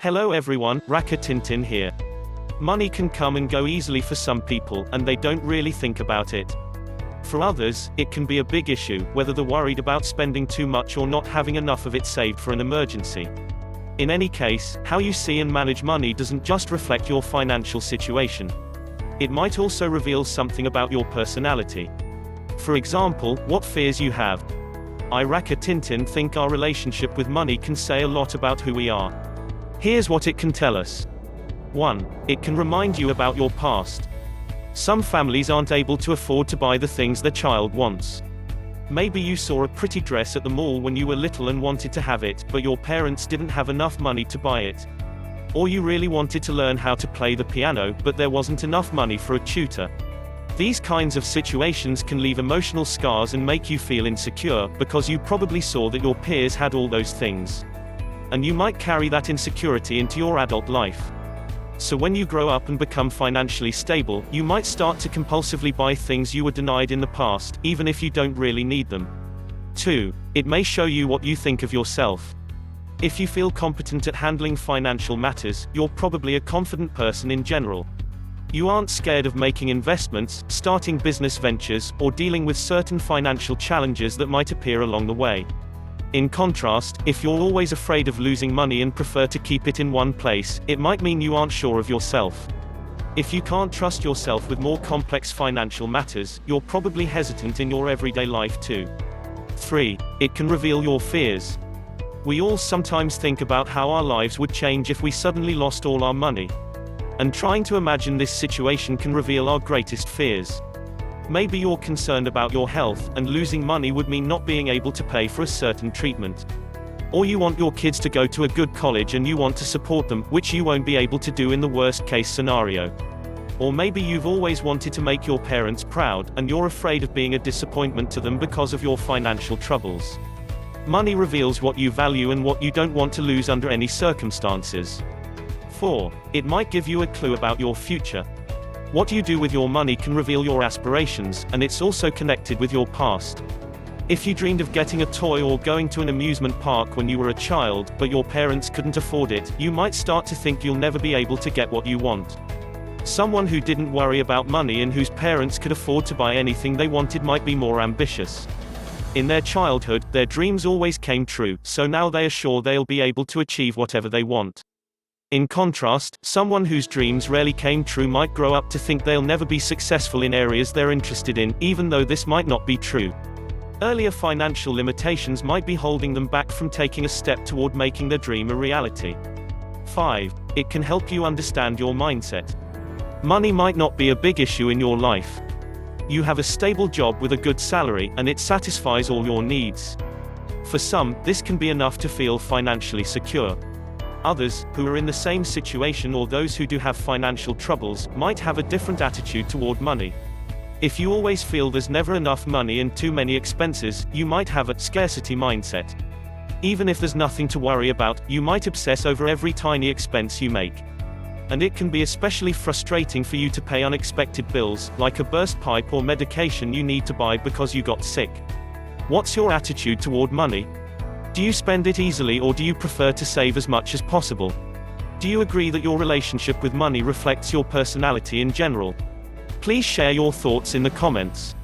Hello everyone, Raka Tintin here. Money can come and go easily for some people, and they don't really think about it. For others, it can be a big issue, whether they're worried about spending too much or not having enough of it saved for an emergency. In any case, how you see and manage money doesn't just reflect your financial situation. It might also reveal something about your personality. For example, what fears you have. I, Raka Tintin, think our relationship with money can say a lot about who we are. Here's what it can tell us. 1. It can remind you about your past. Some families aren't able to afford to buy the things their child wants. Maybe you saw a pretty dress at the mall when you were little and wanted to have it, but your parents didn't have enough money to buy it. Or you really wanted to learn how to play the piano, but there wasn't enough money for a tutor. These kinds of situations can leave emotional scars and make you feel insecure, because you probably saw that your peers had all those things. And you might carry that insecurity into your adult life. So when you grow up and become financially stable, you might start to compulsively buy things you were denied in the past, even if you don't really need them. 2. It may show you what you think of yourself. If you feel competent at handling financial matters, you're probably a confident person in general. You aren't scared of making investments, starting business ventures, or dealing with certain financial challenges that might appear along the way. In contrast, if you're always afraid of losing money and prefer to keep it in one place, it might mean you aren't sure of yourself. If you can't trust yourself with more complex financial matters, you're probably hesitant in your everyday life too. 3. It can reveal your fears. We all sometimes think about how our lives would change if we suddenly lost all our money. And trying to imagine this situation can reveal our greatest fears. Maybe you're concerned about your health, and losing money would mean not being able to pay for a certain treatment. Or you want your kids to go to a good college and you want to support them, which you won't be able to do in the worst-case scenario. Or maybe you've always wanted to make your parents proud, and you're afraid of being a disappointment to them because of your financial troubles. Money reveals what you value and what you don't want to lose under any circumstances. 4. It might give you a clue about your future. What you do with your money can reveal your aspirations, and it's also connected with your past. If you dreamed of getting a toy or going to an amusement park when you were a child, but your parents couldn't afford it, you might start to think you'll never be able to get what you want. Someone who didn't worry about money and whose parents could afford to buy anything they wanted might be more ambitious. In their childhood, their dreams always came true, so now they are sure they'll be able to achieve whatever they want. In contrast, someone whose dreams rarely came true might grow up to think they'll never be successful in areas they're interested in, even though this might not be true. Earlier financial limitations might be holding them back from taking a step toward making their dream a reality. 5. It can help you understand your mindset. Money might not be a big issue in your life. You have a stable job with a good salary, and it satisfies all your needs. For some, this can be enough to feel financially secure. Others, who are in the same situation or those who do have financial troubles, might have a different attitude toward money. If you always feel there's never enough money and too many expenses, you might have a scarcity mindset. Even if there's nothing to worry about, you might obsess over every tiny expense you make. And it can be especially frustrating for you to pay unexpected bills, like a burst pipe or medication you need to buy because you got sick. What's your attitude toward money? Do you spend it easily, or do you prefer to save as much as possible? Do you agree that your relationship with money reflects your personality in general? Please share your thoughts in the comments.